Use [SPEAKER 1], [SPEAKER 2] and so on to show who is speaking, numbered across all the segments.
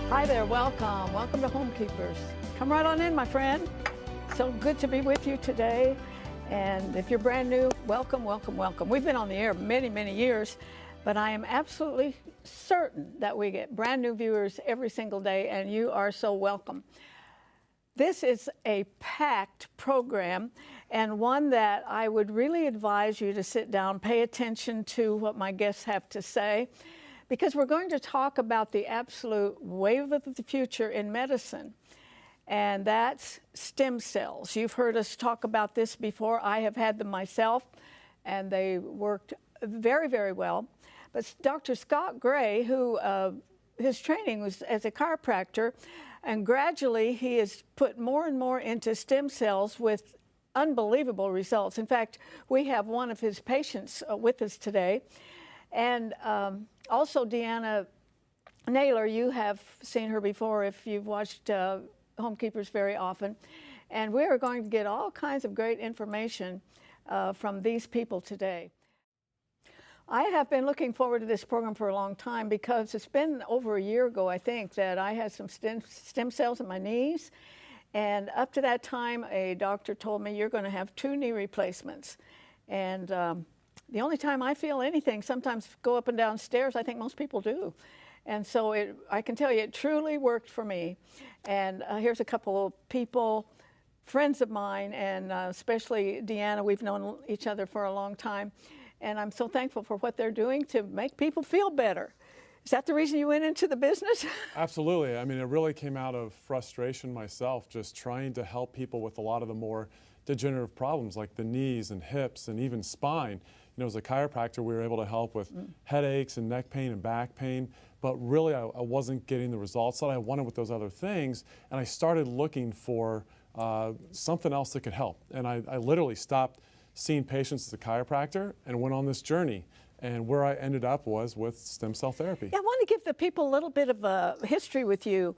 [SPEAKER 1] Hi there, welcome. Welcome to Homekeepers. Come right on in, my friend. So good to be with you today. And if you're brand new, welcome, welcome, welcome. We've been on the air many, many years, but I am absolutely certain that we get brand new viewers every single day, and you are so welcome. This is a packed program, and one that I would really advise you to sit down, pay attention to what my guests have to say, because we're going to talk about the absolute wave of the future in medicine, and that's stem cells. You've heard us talk about this before. I have had them myself, and they worked very, very well. But Dr. Scot Gray, who his training was as a chiropractor, and gradually he has put more and more into stem cells with unbelievable results. In fact, we have one of his patients with us today. And also Deanna Naylor, you have seen her before if you've watched Homekeepers very often. And we are going to get all kinds of great information from these people today. I have been looking forward to this program for a long time because it's been over a year ago, I think, that I had some stem cells in my knees. And up to that time, a doctor told me, you're going to have 2 knee replacements. And the only time I feel anything, sometimes go up and down stairs, I think most people do. And so I can tell you, it truly worked for me. And here's a couple of people, friends of mine, and especially Deanna. We've known each other for a long time. And I'm so thankful for what they're doing to make people feel better. Is that the reason you went into the business?
[SPEAKER 2] Absolutely. I mean, it really came out of frustration myself, just trying to help people with a lot of the more degenerative problems like the knees and hips and even spine. You know, as a chiropractor, we were able to help with headaches and neck pain and back pain, but really I wasn't getting the results that I wanted with those other things, and I started looking for something else that could help. And I literally stopped seeing patients as a chiropractor and went on this journey. And where I ended up was with stem cell therapy.
[SPEAKER 1] Yeah, I want to give the people a little bit of a history with you.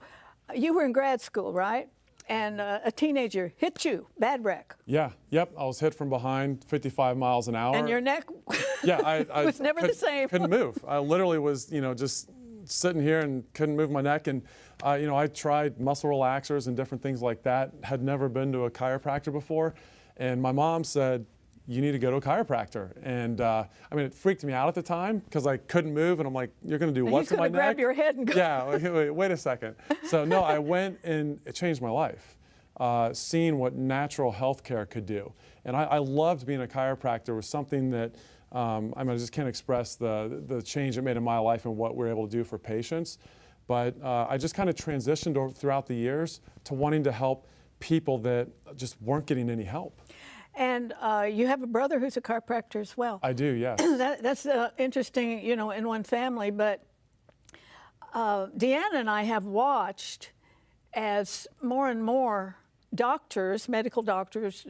[SPEAKER 1] You were in grad school, right? And a teenager hit you, bad wreck.
[SPEAKER 2] Yeah, yep, I was hit from behind 55 miles an hour.
[SPEAKER 1] And your neck
[SPEAKER 2] yeah, I
[SPEAKER 1] was never the same.
[SPEAKER 2] Couldn't move. I literally was, you know, just sitting here and couldn't move my neck. And, you know, I tried muscle relaxers and different things like that. Had never been to a chiropractor before. And my mom said, you need to go to a chiropractor. And I mean, it freaked me out at the time because I couldn't move. And I'm like, you're going to do what to my neck?
[SPEAKER 1] Grab your head and go.
[SPEAKER 2] Yeah, wait a second. So no, I went and it changed my life, seeing what natural health care could do. And I loved being a chiropractor. It was something that, I mean, I just can't express the change it made in my life and what we're able to do for patients. But I just kind of transitioned throughout the years to wanting to help people that just weren't getting any help.
[SPEAKER 1] And you have a brother who's a chiropractor as well.
[SPEAKER 2] I do, yes.
[SPEAKER 1] That's interesting, you know, in one family. But Deanna and I have watched as more and more doctors, medical doctors,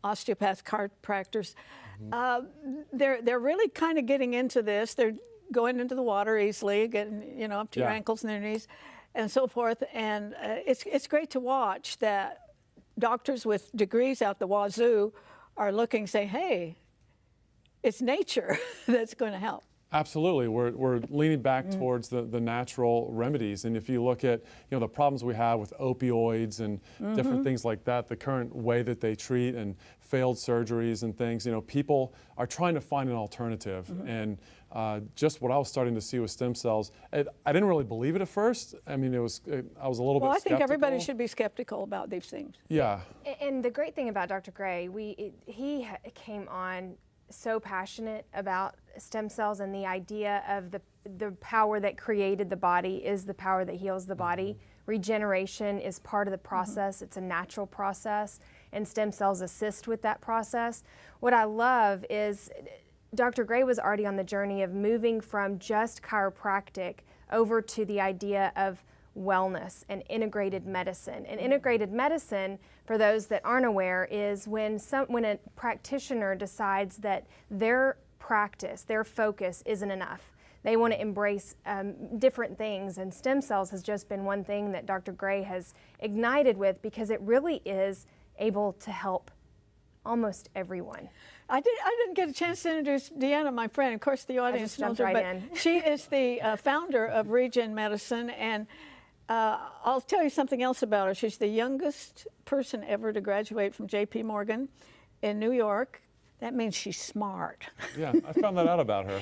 [SPEAKER 1] osteopaths, chiropractors, they're really kind of getting into this. They're going into the water easily, getting, you know, up to your ankles and their knees and so forth. And it's great to watch that doctors with degrees out the wazoo are looking, say, hey, it's nature that's going to help.
[SPEAKER 2] Absolutely. We're leaning back towards the natural remedies. And if you look at, you know, the problems we have with opioids and different things like that, the current way that they treat and failed surgeries and things, you know, people are trying to find an alternative. And just what I was starting to see with stem cells, I didn't really believe it at first. I mean, I was a little bit skeptical.
[SPEAKER 1] Well, I think everybody should be skeptical about these things.
[SPEAKER 2] Yeah.
[SPEAKER 3] And the great thing about Dr. Gray, he came on so passionate about stem cells and the idea of the power that created the body is the power that heals the body. Regeneration is part of the process. It's a natural process, and stem cells assist with that process. What I love is Dr. Gray was already on the journey of moving from just chiropractic over to the idea of wellness and integrated medicine. And integrated medicine, for those that aren't aware, is when a practitioner decides that their practice, their focus isn't enough. They want to embrace different things, and stem cells has just been one thing that Dr. Gray has ignited with, because it really is able to help almost everyone.
[SPEAKER 1] I didn't get a chance to introduce Deanna, my friend. Of course, the audience knows her, but she is the founder of Regen Medicine, and I'll tell you something else about her. She's the youngest person ever to graduate from J.P. Morgan in New York. That means she's smart.
[SPEAKER 2] Yeah, I found that out about her.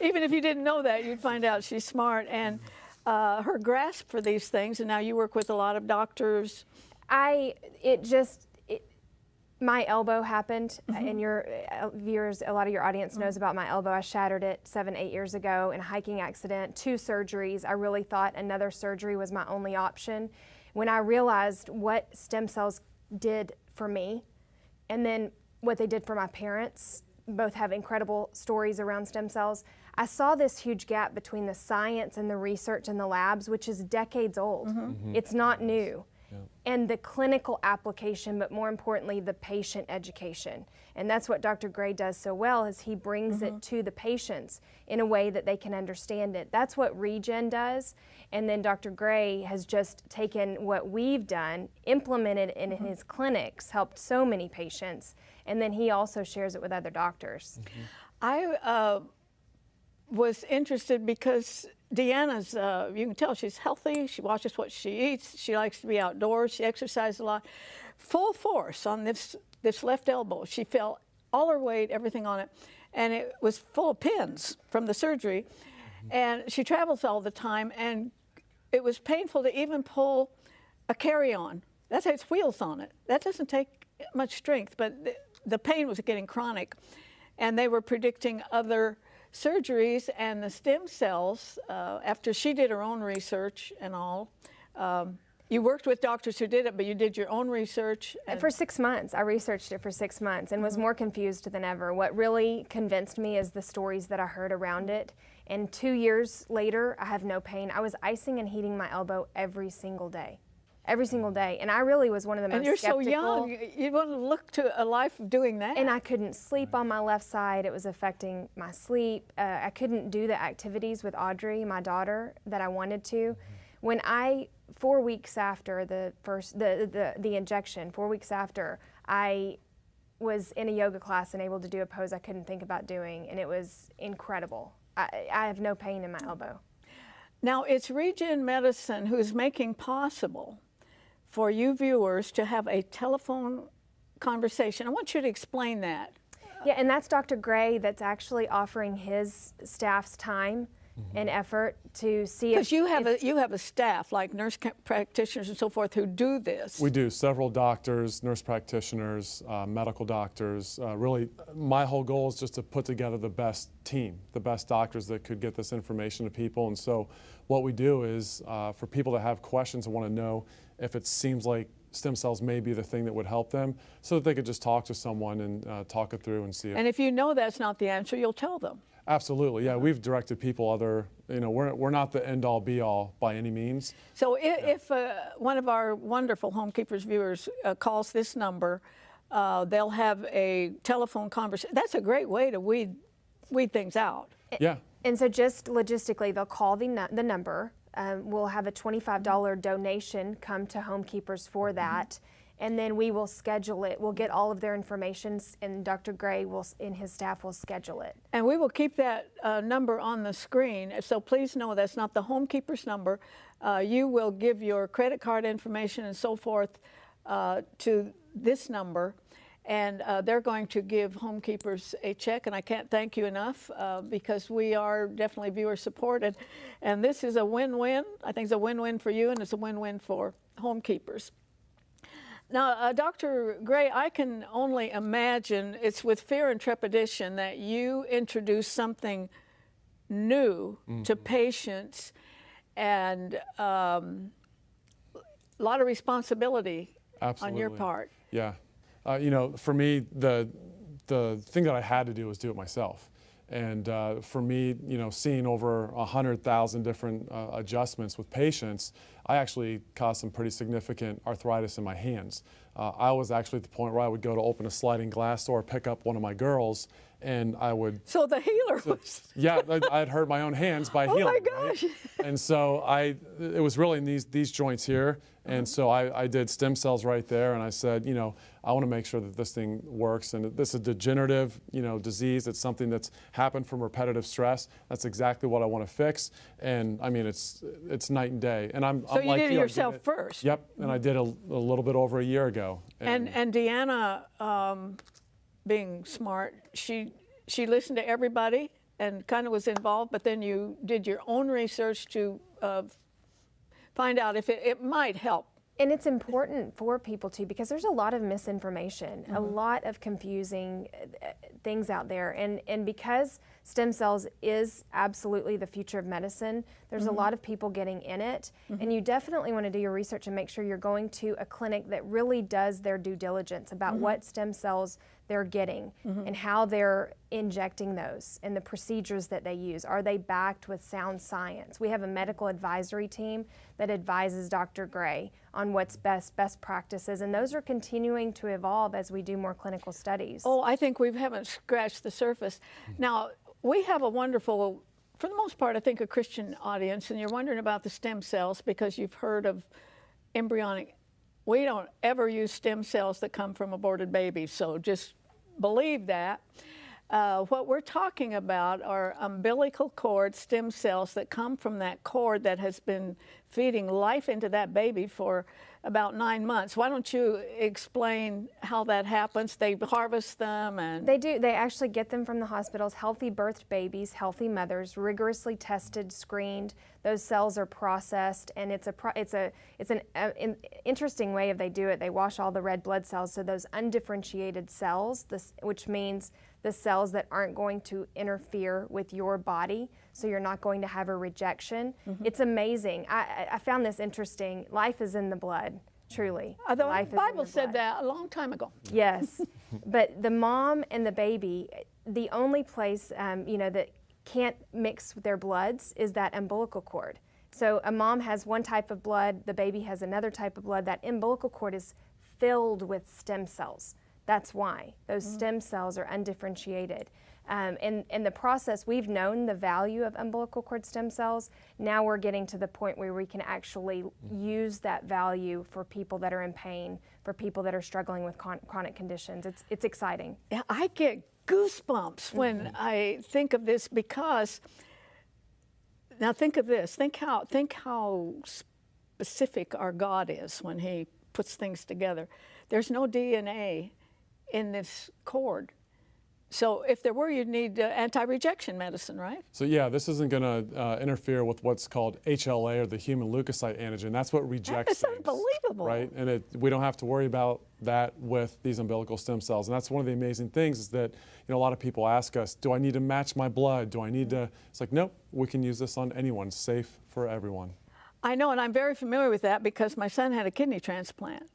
[SPEAKER 1] Even if you didn't know that, you'd find out she's smart. And her grasp for these things, and now you work with a lot of doctors.
[SPEAKER 3] My elbow happened, and your viewers, a lot of your audience knows about my elbow. I shattered it 7-8 years ago in a hiking accident, 2 surgeries. I really thought another surgery was my only option. When I realized what stem cells did for me, and then what they did for my parents, both have incredible stories around stem cells, I saw this huge gap between the science and the research in the labs, which is decades old. It's not new. And the clinical application, but more importantly, the patient education. And that's what Dr. Gray does so well, is he brings it to the patients in a way that they can understand it. That's what Regen does. And then Dr. Gray has just taken what we've done, implemented it in his clinics, helped so many patients, and then he also shares it with other doctors.
[SPEAKER 1] I was interested because Deanna's, you can tell she's healthy, she watches what she eats, she likes to be outdoors, she exercises a lot. Full force on this left elbow. She felt all her weight, everything on it, and it was full of pins from the surgery. And she travels all the time, and it was painful to even pull a carry-on. That has wheels on it. That doesn't take much strength, but the pain was getting chronic. And they were predicting other surgeries, and the stem cells, after she did her own research and all, you worked with doctors who did it, but you did your own research.
[SPEAKER 3] And for 6 months. I researched it for 6 months and was more confused than ever. What really convinced me is the stories that I heard around it. And 2 years later, I have no pain. I was icing and heating my elbow every single day. Every single day. And I really was one of the most skeptical.
[SPEAKER 1] And you're so young. You want to look to a life of doing that.
[SPEAKER 3] And I couldn't sleep on my left side. It was affecting my sleep. I couldn't do the activities with Audrey, my daughter, that I wanted to. When 4 weeks after the injection, 4 weeks after, I was in a yoga class and able to do a pose I couldn't think about doing, and it was incredible. I have no pain in my elbow.
[SPEAKER 1] Now, it's Regen Medicine who's making possible for you viewers to have a telephone conversation. I want you to explain that.
[SPEAKER 3] Yeah, and that's Dr. Gray that's actually offering his staff's time and effort to see if...
[SPEAKER 1] Because you have a staff, like nurse practitioners and so forth, who do this.
[SPEAKER 2] We do. Several doctors, nurse practitioners, medical doctors. Really, my whole goal is just to put together the best team, the best doctors that could get this information to people. And so what we do is, for people that have questions and want to know if it seems like stem cells may be the thing that would help them, so that they could just talk to someone and talk it through and see.
[SPEAKER 1] And if you know that's not the answer, you'll tell them.
[SPEAKER 2] Absolutely, yeah. We've directed people we're not the end-all be-all by any means.
[SPEAKER 1] So if one of our wonderful Home Keepers viewers calls this number, they'll have a telephone conversation. That's a great way to weed things out.
[SPEAKER 2] Yeah.
[SPEAKER 3] And so just logistically, they'll call the number. We'll have a $25 donation come to Home Keepers for that. And then we will schedule it. We'll get all of their information, and Dr. Gray and his staff will schedule it.
[SPEAKER 1] And we will keep that number on the screen. So please know that's not the Home Keepers number. You will give your credit card information and so forth to this number, and they're going to give Home Keepers a check. And I can't thank you enough because we are definitely viewer supported. And this is a win-win. I think it's a win-win for you, and it's a win-win for Home Keepers. Now, Dr. Gray, I can only imagine it's with fear and trepidation that you introduce something new to patients, and a lot of responsibility on your part.
[SPEAKER 2] Yeah. For me, the thing that I had to do was do it myself. And for me, seeing over 100,000 different adjustments with patients, I actually caused some pretty significant arthritis in my hands. I was actually at the point where I would go to open a sliding glass door, pick up one of my girls, and I would.
[SPEAKER 1] So the healer was.
[SPEAKER 2] Yeah, I'd hurt my own hands by
[SPEAKER 1] Oh
[SPEAKER 2] healing.
[SPEAKER 1] my gosh.
[SPEAKER 2] Right? And so it was really in these joints here. And so I did stem cells right there, and I said, you know, I want to make sure that this thing works. And this is a degenerative, you know, disease. It's something that's happened from repetitive stress. That's exactly what I want to fix. And I mean, it's night and day. And
[SPEAKER 1] So you
[SPEAKER 2] like
[SPEAKER 1] did it
[SPEAKER 2] you,
[SPEAKER 1] yourself first.
[SPEAKER 2] Yep, and I did a little bit over a year ago.
[SPEAKER 1] And Deanna, being smart, she listened to everybody and kind of was involved, but then you did your own research to find out if it might help.
[SPEAKER 3] And it's important for people too, because there's a lot of misinformation, a lot of confusing things out there. And because stem cells is absolutely the future of medicine, there's a lot of people getting in it. And you definitely want to do your research and make sure you're going to a clinic that really does their due diligence about what stem cells they're getting and how they're injecting those and the procedures that they use. Are they backed with sound science? We have a medical advisory team that advises Dr. Gray on what's best practices, and those are continuing to evolve as we do more clinical studies.
[SPEAKER 1] Oh, I think we haven't scratched the surface. Now, we have a wonderful, for the most part, I think a Christian audience, and you're wondering about the stem cells because you've heard of embryonic. We don't ever use stem cells that come from aborted babies, so just believe that. What we're talking about are umbilical cord stem cells that come from that cord that has been feeding life into that baby for about 9 months. Why don't you explain how that happens? They harvest them and...
[SPEAKER 3] They do. They actually get them from the hospitals, healthy birthed babies, healthy mothers, rigorously tested, screened. Those cells are processed, and it's an interesting way of they do it. They wash all the red blood cells, so those undifferentiated cells, which means the cells that aren't going to interfere with your body, so you're not going to have a rejection. It's amazing. I found this interesting. Life is in the blood, truly.
[SPEAKER 1] The
[SPEAKER 3] Life is
[SPEAKER 1] Bible
[SPEAKER 3] in the
[SPEAKER 1] said
[SPEAKER 3] blood.
[SPEAKER 1] that a long time ago.
[SPEAKER 3] Yes, but the mom and the baby, the only place you know, that can't mix their bloods is that umbilical cord. So a mom has one type of blood, the baby has another type of blood. That umbilical cord is filled with stem cells. That's why those stem cells are undifferentiated. In the process, we've known the value of umbilical cord stem cells. Now we're getting to the point where we can actually use that value for people that are in pain, for people that are struggling with chronic conditions. It's exciting.
[SPEAKER 1] Yeah, I get goosebumps when I think of this because, now think of this, think how specific our God is when He puts things together. There's no DNA in this cord. So if there were, you'd need anti-rejection medicine, right?
[SPEAKER 2] So yeah, this isn't going to interfere with what's called HLA, or the human leukocyte antigen. That's what rejects
[SPEAKER 1] That's
[SPEAKER 2] things,
[SPEAKER 1] unbelievable.
[SPEAKER 2] right? And we don't have to worry about that with these umbilical stem cells. And that's one of the amazing things is that, you know, a lot of people ask us, do I need to match my blood? Do I need to? It's like, nope, we can use this on anyone. Safe for everyone.
[SPEAKER 1] I know, and I'm very familiar with that because my son had a kidney transplant,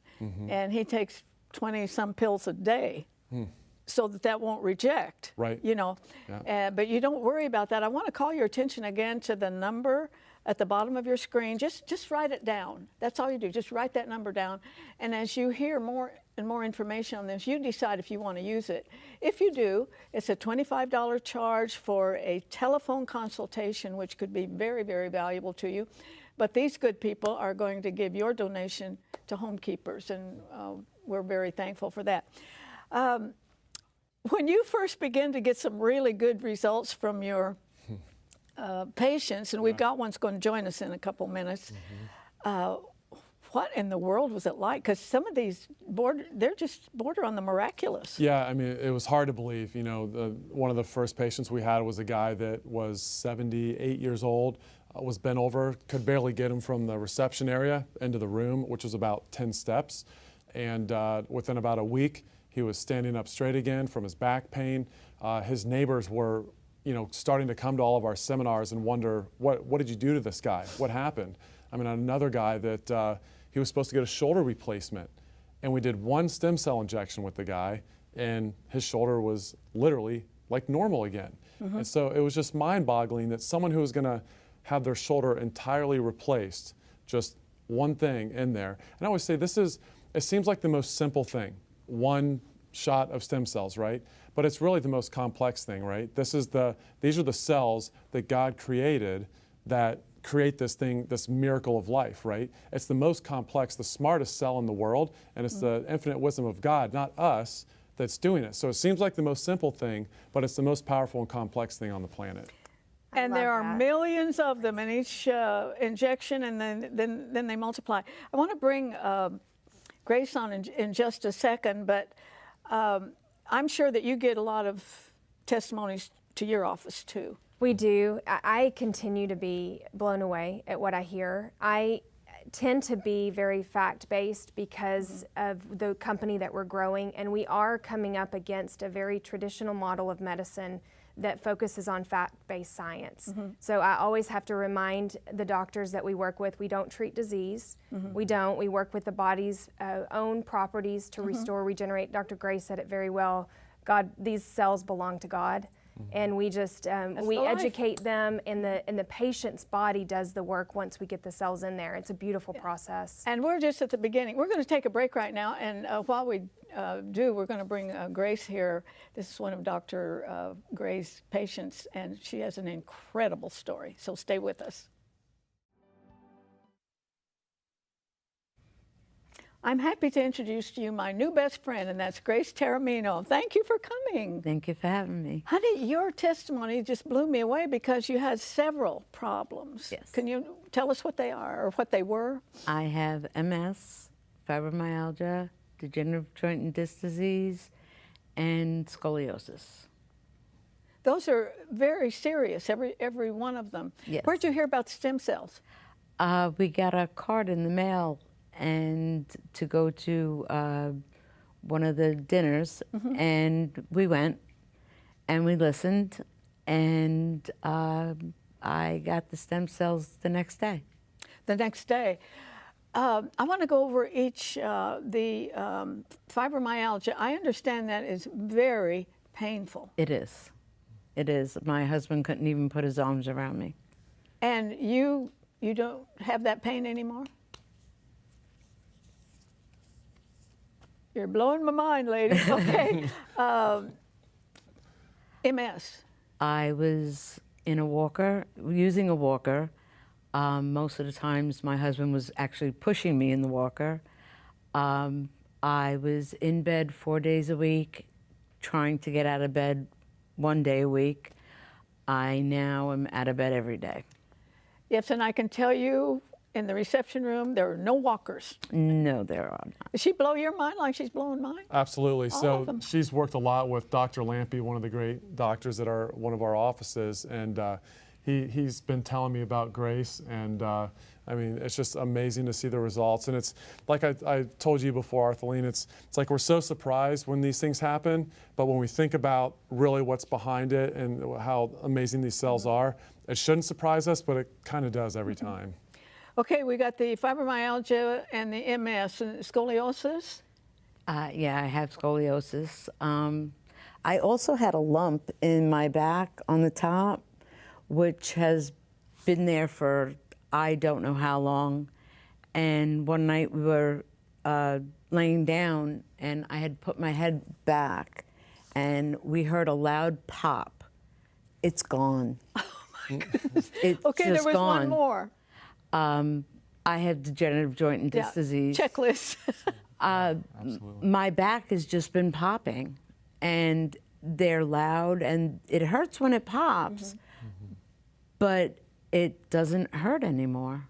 [SPEAKER 1] and he takes 20-some pills a day. So that won't reject,
[SPEAKER 2] right?
[SPEAKER 1] You know,
[SPEAKER 2] yeah.
[SPEAKER 1] But you don't worry about that. I want to call your attention again to the number at the bottom of your screen. Just write it down. That's all you do. Just write that number down. And as you hear more and more information on this, you decide if you want to use it. If you do, it's a $25 charge for a telephone consultation, which could be very, very valuable to you. But these good people are going to give your donation to Home Keepers, and we're very thankful for that. When you first begin to get some really good results from your patients, and we've got one's going to join us in a couple minutes, what in the world was it like? Because some of these they're just border on the miraculous.
[SPEAKER 2] Yeah, I mean, it was hard to believe. You know, one of the first patients we had was a guy that was 78 years old, was bent over, could barely get him from the reception area into the room, which was about 10 steps. And within about a week, he was standing up straight again from his back pain. His neighbors were, you know, starting to come to all of our seminars and wonder, what did you do to this guy? What happened? I mean, another guy that he was supposed to get a shoulder replacement, and we did one stem cell injection with the guy, and his shoulder was literally like normal again. And so it was just mind-boggling that someone who was going to have their shoulder entirely replaced, just one thing in there. And I always say it seems like the most simple thing. One shot of stem cells, right? But it's really the most complex thing, right? These are the cells that God created that create this thing, this miracle of life, right? It's the most complex, the smartest cell in the world, and it's the infinite wisdom of God, not us, that's doing it. So it seems like the most simple thing, but it's the most powerful and complex thing on the planet.
[SPEAKER 1] And there are
[SPEAKER 3] that.
[SPEAKER 1] millions of them in each injection, and then they multiply. I want to bring Grace on in just a second, but I'm sure that you get a lot of testimonies to your office too.
[SPEAKER 3] We do. I continue to be blown away at what I hear. I tend to be very fact-based because of the company that we're growing, and we are coming up against a very traditional model of medicine that focuses on fact-based science. So I always have to remind the doctors that we work with, we don't treat disease. We don't. We work with the body's own properties to restore, regenerate. Dr. Gray said it very well. God, these cells belong to God. And we just we educate them, and the patient's body does the work once we get the cells in there. It's a beautiful process.
[SPEAKER 1] And we're just at the beginning. We're going to take a break right now, and while we do, we're going to bring Grace here. This is one of Dr. Gray's patients, and she has an incredible story. So stay with us. I'm happy to introduce to you my new best friend, and that's Grace Taramino. Thank you for coming.
[SPEAKER 4] Thank you for having me.
[SPEAKER 1] Honey, your testimony just blew me away because you had several problems.
[SPEAKER 4] Yes.
[SPEAKER 1] Can you tell us what they are or what they were?
[SPEAKER 4] I have MS, fibromyalgia, degenerative joint and disc disease, and scoliosis.
[SPEAKER 1] Those are very serious, every one of them.
[SPEAKER 4] Yes.
[SPEAKER 1] Where'd you hear about the stem cells?
[SPEAKER 4] We got a card in the mail and to go to one of the dinners, and we went and we listened, and I got the stem cells the next day.
[SPEAKER 1] The next day. I want to go over each, the fibromyalgia. I understand that is very painful.
[SPEAKER 4] It is. It is. My husband couldn't even put his arms around me.
[SPEAKER 1] And you don't have that pain anymore? You're blowing my mind, lady. Okay. MS.
[SPEAKER 4] I was in a walker, using a walker. Most of the times my husband was actually pushing me in the walker. I was in bed 4 days a week, trying to get out of bed 1 day a week. I now am out of bed every day.
[SPEAKER 1] Yes, and I can tell you, in the reception room, there are no walkers.
[SPEAKER 4] No, there are not.
[SPEAKER 1] Does she blow your mind like she's blowing mine?
[SPEAKER 2] Absolutely.
[SPEAKER 1] All of
[SPEAKER 2] So
[SPEAKER 1] them.
[SPEAKER 2] she's worked a lot with Dr. Lampy, one of the great doctors at one of our offices, and he's been telling me about Grace, and I mean, it's just amazing to see the results. And it's like I told you before, Artheline, it's like we're so surprised when these things happen, but when we think about really what's behind it and how amazing these cells are, it shouldn't surprise us, but it kind of does every time.
[SPEAKER 1] Okay, we got the fibromyalgia and the MS and scoliosis.
[SPEAKER 4] Yeah, I have scoliosis. I also had a lump in my back on the top, which has been there for I don't know how long. And one night we were laying down, and I had put my head back, and we heard a loud pop. It's gone. Oh my goodness. It's
[SPEAKER 1] Okay,
[SPEAKER 4] just
[SPEAKER 1] there was
[SPEAKER 4] gone.
[SPEAKER 1] one more.
[SPEAKER 4] I have degenerative joint and disc disease.
[SPEAKER 1] Checklist.
[SPEAKER 4] My back has just been popping, and they're loud, and it hurts when it pops, but it doesn't hurt anymore.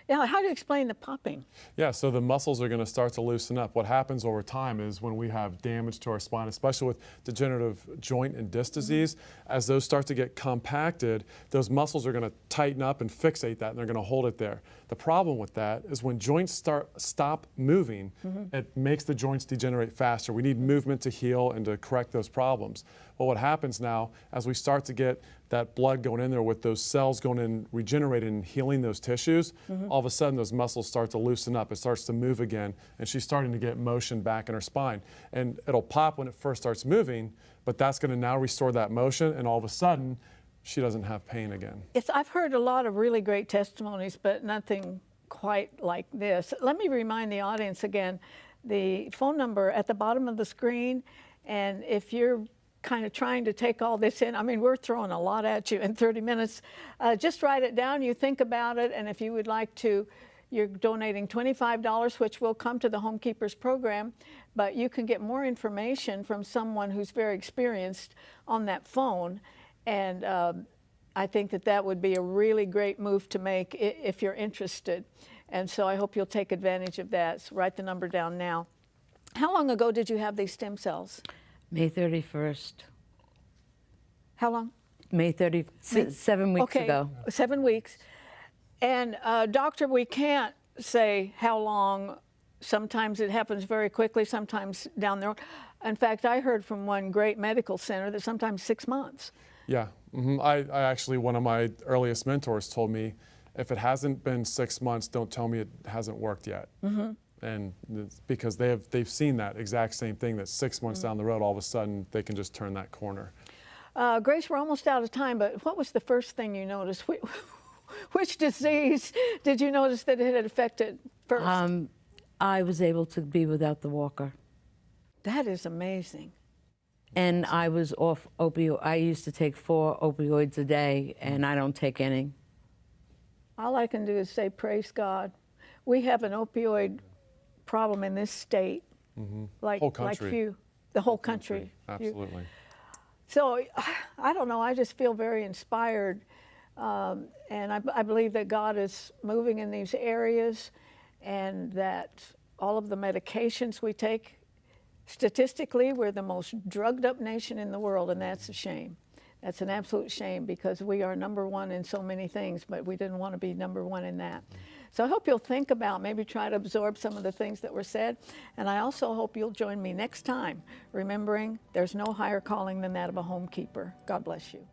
[SPEAKER 1] Now, how do you explain the popping?
[SPEAKER 2] Yeah, so the muscles are going to start to loosen up. What happens over time is when we have damage to our spine, especially with degenerative joint and disc disease, as those start to get compacted, those muscles are going to tighten up and fixate that, and they're going to hold it there. The problem with that is when joints stop moving, it makes the joints degenerate faster. We need movement to heal and to correct those problems. Well, what happens now, as we start to get that blood going in there with those cells going in, regenerating and healing those tissues, all of a sudden those muscles start to loosen up. It starts to move again, and she's starting to get motion back in her spine. And it'll pop when it first starts moving, but that's going to now restore that motion, and all of a sudden, she doesn't have pain again.
[SPEAKER 1] I've heard a lot of really great testimonies, but nothing quite like this. Let me remind the audience again the phone number at the bottom of the screen. And if you're kind of trying to take all this in, I mean, we're throwing a lot at you in 30 minutes. Just write it down, you think about it, and if you would like to, you're donating $25, which will come to the Home Keepers program, but you can get more information from someone who's very experienced on that phone. And I think that that would be a really great move to make if you're interested. And so I hope you'll take advantage of that. So write the number down now. How long ago did you have these stem cells?
[SPEAKER 4] May 31st.
[SPEAKER 1] How long?
[SPEAKER 4] May 30, 7 weeks
[SPEAKER 1] okay,
[SPEAKER 4] ago.
[SPEAKER 1] 7 weeks. And doctor, we can't say how long. Sometimes it happens very quickly, sometimes down the road. In fact, I heard from one great medical center that sometimes 6 months.
[SPEAKER 2] Yeah, I actually, one of my earliest mentors told me, if it hasn't been 6 months, don't tell me it hasn't worked yet. And it's because they've seen that exact same thing, that 6 months down the road, all of a sudden, they can just turn that corner.
[SPEAKER 1] Grace, we're almost out of time, but what was the first thing you noticed? Which disease did you notice that it had affected first?
[SPEAKER 4] I was able to be without the walker.
[SPEAKER 1] That is amazing.
[SPEAKER 4] And I was off opioid. I used to take 4 opioids a day, and I don't take any.
[SPEAKER 1] All I can do is say, praise God. We have an opioid problem in this state, like few, the whole country.
[SPEAKER 2] Absolutely.
[SPEAKER 1] So I don't know, I just feel very inspired. And I believe that God is moving in these areas, and that all of the medications we take, statistically, we're the most drugged up nation in the world, and that's a shame. That's an absolute shame, because we are #1 in so many things, but we didn't want to be #1 in that. So I hope you'll think about, maybe try to absorb some of the things that were said. And I also hope you'll join me next time, remembering there's no higher calling than that of a home keeper. God bless you.